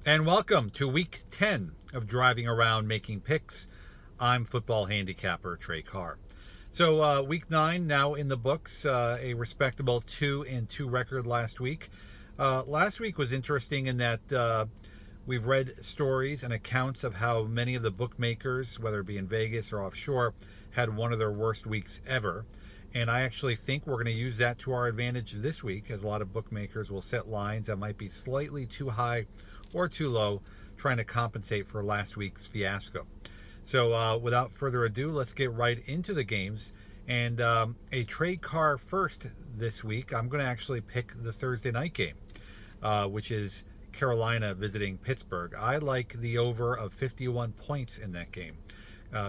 And welcome to week 10 of Driving Around Making Picks. I'm football handicapper Trey Carr. So week 9 now in the books, a respectable 2-2 record last week. Last week was interesting in that we've read stories and accounts of how many of the bookmakers, whether it be in Vegas or offshore, had one of their worst weeks ever. And I actually think we're going to use that to our advantage this week, as a lot of bookmakers will set lines that might be slightly too high or too low, trying to compensate for last week's fiasco. So without further ado, let's get right into the games. And a Trey Carr first this week. I'm going to actually pick the Thursday night game, which is Carolina visiting Pittsburgh. I like the over of 51 points in that game.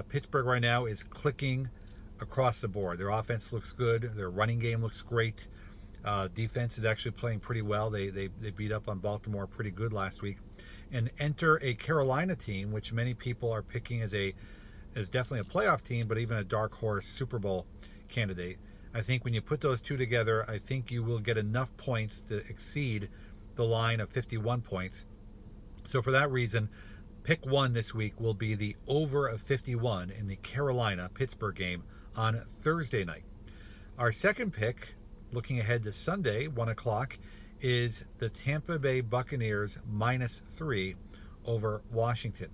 Pittsburgh right now is clicking across the board. Their offense looks good. Their running game looks great. Defense is actually playing pretty well. They beat up on Baltimore pretty good last week. And enter a Carolina team, which many people are picking as definitely a playoff team, but even a dark horse Super Bowl candidate. I think when you put those two together, I think you will get enough points to exceed the line of 51 points. So for that reason, pick one this week will be the over of 51 in the Carolina-Pittsburgh game on Thursday night. Our second pick, looking ahead to Sunday, 1 o'clock, is the Tampa Bay Buccaneers -3 over Washington.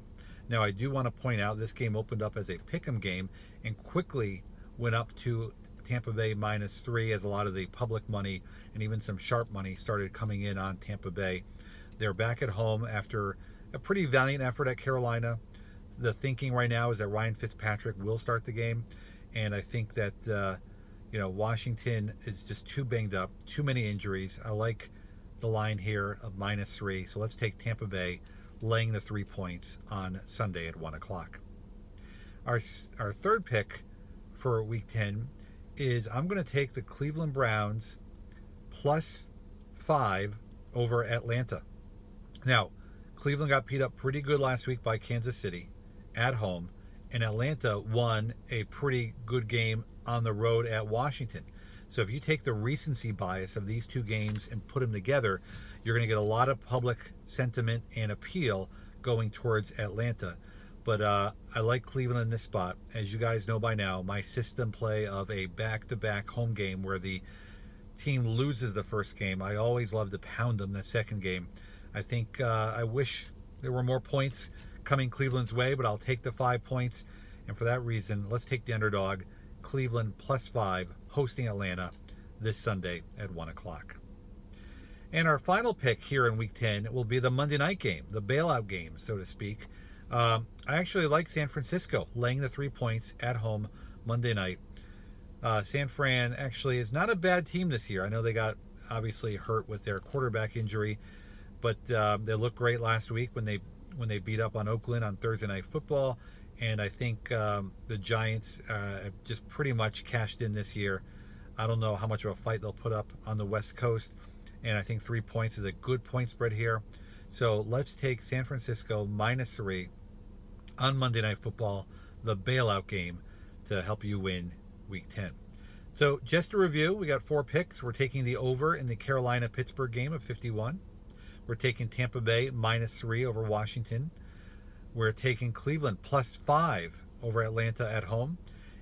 Now, I do want to point out this game opened up as a pick'em game and quickly went up to Tampa Bay -3 as a lot of the public money and even some sharp money started coming in on Tampa Bay. They're back at home after a pretty valiant effort at Carolina. The thinking right now is that Ryan Fitzpatrick will start the game, and I think that Washington is just too banged up, too many injuries. I like the line here of -3, so let's take Tampa Bay laying the 3 points on Sunday at 1 o'clock. Our third pick for week 10 is I'm going to take the Cleveland Browns +5 over Atlanta. Now, Cleveland got beat up pretty good last week by Kansas City at home, and Atlanta won a pretty good game on the road at Washington. So if you take the recency bias of these two games and put them together, you're going to get a lot of public sentiment and appeal going towards Atlanta. But I like Cleveland in this spot. As you guys know by now, my system play of a back-to-back home game where the team loses the first game, I always love to pound them the second game. I think I wish there were more points coming Cleveland's way, but I'll take the 5 points. And for that reason, let's take the underdog, Cleveland +5, hosting Atlanta this Sunday at 1 o'clock. And our final pick here in Week 10 will be the Monday night game, the bailout game, so to speak. I actually like San Francisco laying the 3 points at home Monday night. San Fran actually is not a bad team this year. I know they got obviously hurt with their quarterback injury, but they looked great last week when they beat up on Oakland on Thursday Night Football. And I think the Giants have just pretty much cashed in this year. I don't know how much of a fight they'll put up on the West Coast. And I think 3 points is a good point spread here. So let's take San Francisco -3 on Monday Night Football, the bailout game, to help you win Week 10. So just to review, we got 4 picks. We're taking the over in the Carolina-Pittsburgh game of 51. We're taking Tampa Bay -3 over Washington. We're taking Cleveland +5 over Atlanta at home.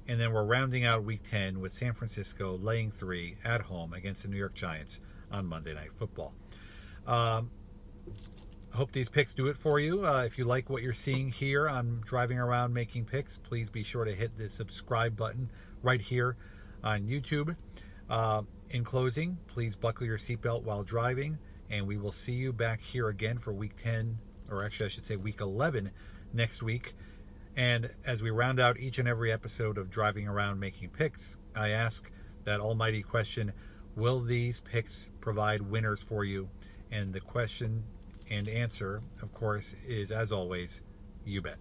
And then we're rounding out Week 10 with San Francisco laying 3 at home against the New York Giants on Monday Night Football. I hope these picks do it for you. If you like what you're seeing here on Driving Around Making Picks, please be sure to hit the subscribe button right here on YouTube. In closing, please buckle your seatbelt while driving, and we will see you back here again for Week 10, or actually I should say Week 11 next week. And as we round out each and every episode of Driving Around Making Picks, I ask that almighty question, will these picks provide winners for you? And the question and answer, of course, is, as always, you bet.